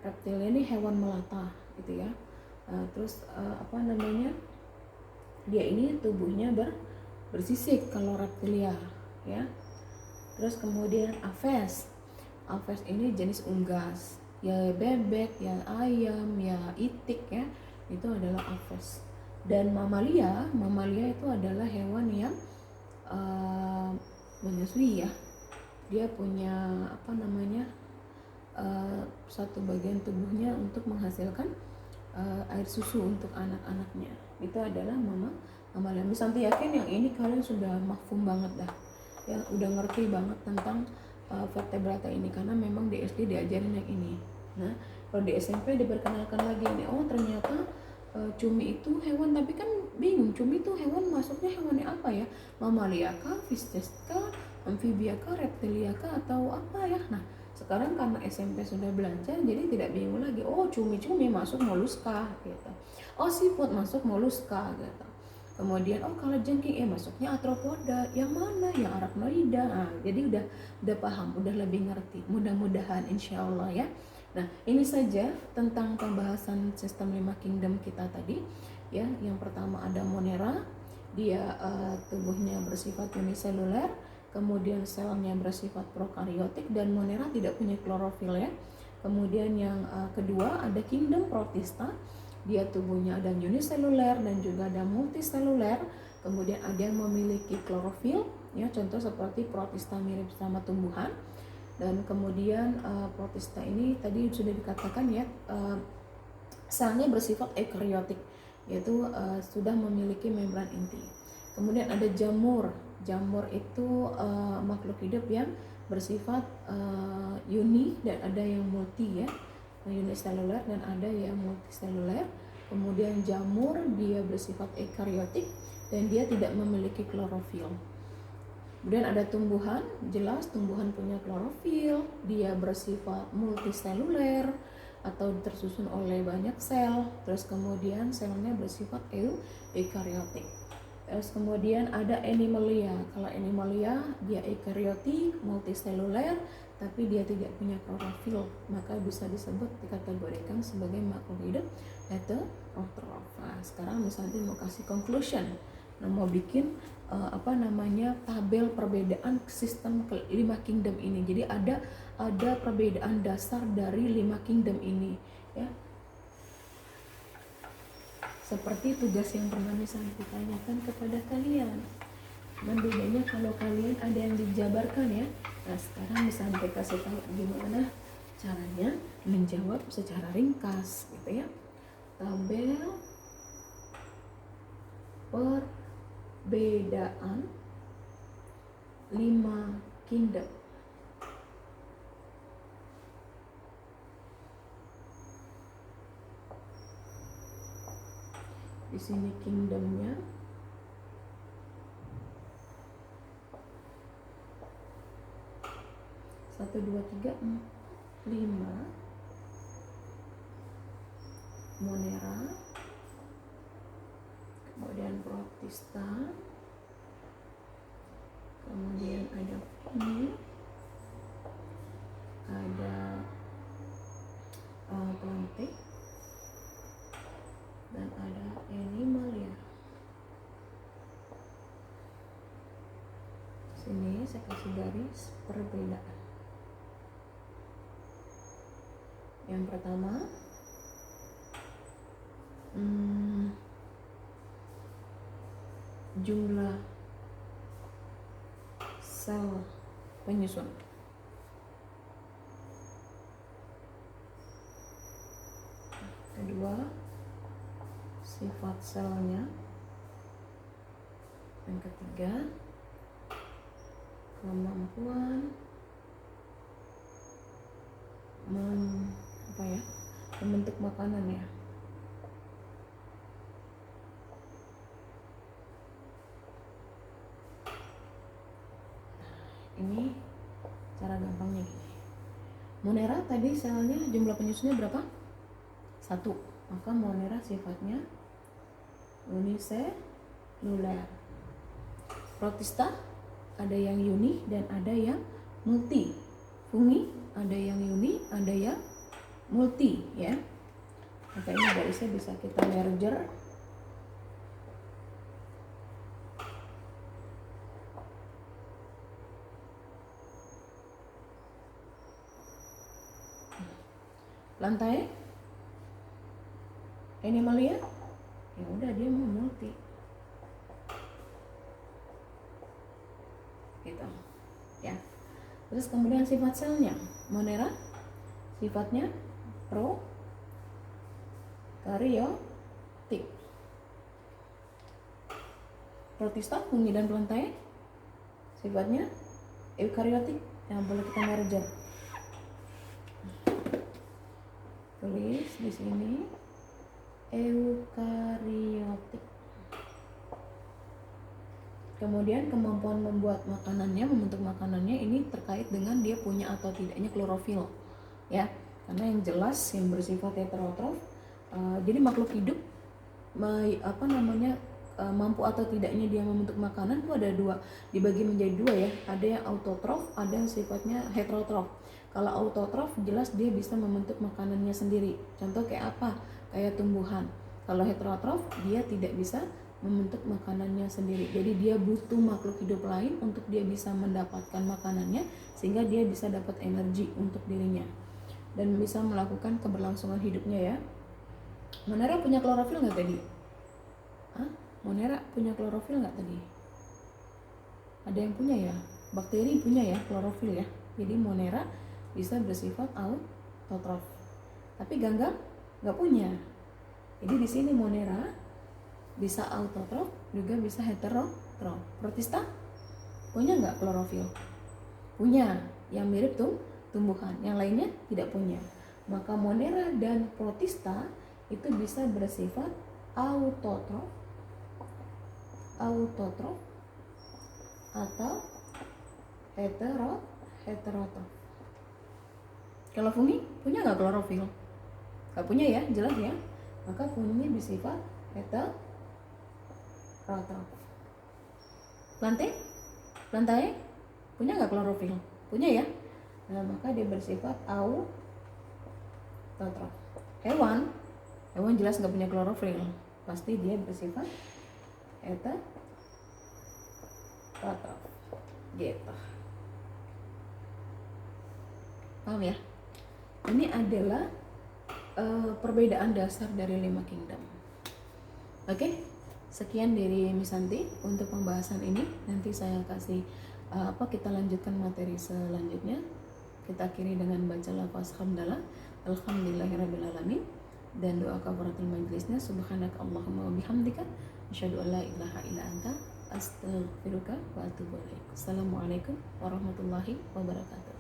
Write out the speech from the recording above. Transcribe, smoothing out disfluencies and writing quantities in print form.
Reptilia ini hewan melata gitu ya. Terus dia ini tubuhnya bersisik kalau reptilia ya. Terus kemudian Aves ini jenis unggas, ya bebek, ya ayam, ya itik ya, itu adalah Aves. Dan mamalia itu adalah hewan yang menyusui ya. Dia punya satu bagian tubuhnya untuk menghasilkan air susu untuk anak-anaknya. Itu adalah mamalia. Misanti yakin yang ini kalian sudah mafhum banget dah ya, udah ngerti banget tentang vertebrata ini, karena memang di SD diajarin yang ini. Nah kalau di SMP diperkenalkan lagi ini, oh ternyata cumi itu hewan, tapi kan bingung cumi itu hewan, masuknya hewannya apa ya, mamalia kah, fistes kah, amfibia kah, reptilia kah, atau apa ya. Nah sekarang karena SMP sudah belajar, jadi tidak bingung lagi, oh cumi-cumi masuk moluska gitu, oh seafood masuk moluska gitu. Kemudian oh kalau jengking masuknya arthropoda, yang mana yang arachnoida. Nah, jadi udah paham, udah lebih ngerti, mudah-mudahan insyaallah ya. Nah ini saja tentang pembahasan sistem 5 kingdom kita tadi ya. Yang pertama ada Monera, dia tubuhnya bersifat uniseluler, kemudian selnya bersifat prokariotik, dan Monera tidak punya klorofil ya. Kemudian yang kedua ada kingdom Protista, dia tubuhnya ada uniseluler dan juga ada multiseluler. Kemudian ada yang memiliki klorofil ya, contoh seperti Protista mirip sama tumbuhan. Dan kemudian Protista ini tadi sudah dikatakan ya, selnya bersifat eukariotik, yaitu sudah memiliki membran inti. Kemudian ada jamur itu makhluk hidup yang bersifat uni, dan ada yang multi ya, uniseluler dan ada yang multiseluler. Kemudian jamur dia bersifat eukariotik dan dia tidak memiliki klorofil. Kemudian ada tumbuhan, jelas tumbuhan punya klorofil, dia bersifat multiseluler atau tersusun oleh banyak sel. Terus kemudian selnya bersifat eukariotik. Terus kemudian ada animalia. Kalau animalia dia eukariotik, multiseluler, tapi dia tidak punya klorofil, maka bisa disebut dikategorikan sebagai makhluk hidup heterotrofa. Sekarang misalnya mau kasih conclusion, mau bikin tabel perbedaan sistem 5 kingdom ini. Jadi ada perbedaan dasar dari 5 kingdom ini ya. Seperti tugas yang pernah misalnya ditanyakan kepada kalian. Dan bedanya kalau kalian ada yang dijabarkan ya. Nah sekarang misalnya kasih tahu gimana caranya menjawab secara ringkas gitu ya. Tabel perbedaan 5 kingdom. Di sini kingdomnya satu, dua, tiga, 5. Monera, kemudian Protista, kemudian ada Fungi, ada Plantae, dan ada Animalia. Sini saya kasih garis perbedaan. Yang pertama jumlah sel penyusun. Kedua, sifat selnya. Yang ketiga, kemampuan membentuk makanan ya. Ini cara gampangnya gini. Monera tadi selnya jumlah penyusunnya berapa? 1. Maka Monera sifatnya uniseluler. Protista ada yang uni dan ada yang multi. Fungi ada yang uni, ada yang multi ya. Maka ini garisnya bisa kita merger. Lantai animalia, ya udah dia mau multi gitu ya. Terus kemudian sifat selnya, Monera sifatnya prokaryotik. Protista, fungi dan plantae sifatnya eukariotik, yang boleh kita merger. Tulis di sini eukariotik. Kemudian kemampuan membuat makanannya, membentuk makanannya ini terkait dengan dia punya atau tidaknya klorofil ya. Karena yang jelas yang bersifat heterotrof, jadi makhluk hidup mampu atau tidaknya dia membentuk makanan itu ada dua, dibagi menjadi dua ya. Ada yang autotrof, ada yang sifatnya heterotrof. Kalau autotrof jelas dia bisa membentuk makanannya sendiri. Contoh kayak apa? Kayak tumbuhan. Kalau heterotrof dia tidak bisa membentuk makanannya sendiri. Jadi dia butuh makhluk hidup lain untuk dia bisa mendapatkan makanannya, sehingga dia bisa dapat energi untuk dirinya dan bisa melakukan keberlangsungan hidupnya ya. Monera punya klorofil nggak tadi? Monera punya klorofil nggak tadi? Ada yang punya ya? Bakteri punya ya klorofil ya. Jadi Monera bisa bersifat autotrof. Tapi gangga nggak punya. Jadi di sini Monera bisa autotrof, juga bisa heterotrof. Protista punya nggak klorofil? Punya, yang mirip tuh tumbuhan, yang lainnya tidak punya. Maka Monera dan Protista itu bisa bersifat autotrof atau heterotrof. Kalau fungi punya nggak klorofil? Nggak punya ya, jelas ya. Maka fungi bersifat heterotrof. Plantae punya nggak klorofil? Punya ya. Nah, maka dia bersifat autotrof. Hewan jelas nggak punya klorofil, pasti dia bersifat heterotrof gitu. Paham ya? Ini adalah perbedaan dasar dari 5 kingdom. Oke, sekian dari Miss Santi untuk pembahasan ini. Nanti saya kasih kita lanjutkan materi selanjutnya. Kita akhiri dengan baca lafaz hamdalah, alhamdulillahirrabbilalamin, dan doa kafaratul majlisnya, subhanaka Allahumma wa bihamdika asyhadu an la ilaha illa anta astaghfiruka wa atubu ilaik. Assalamualaikum warahmatullahi wabarakatuh.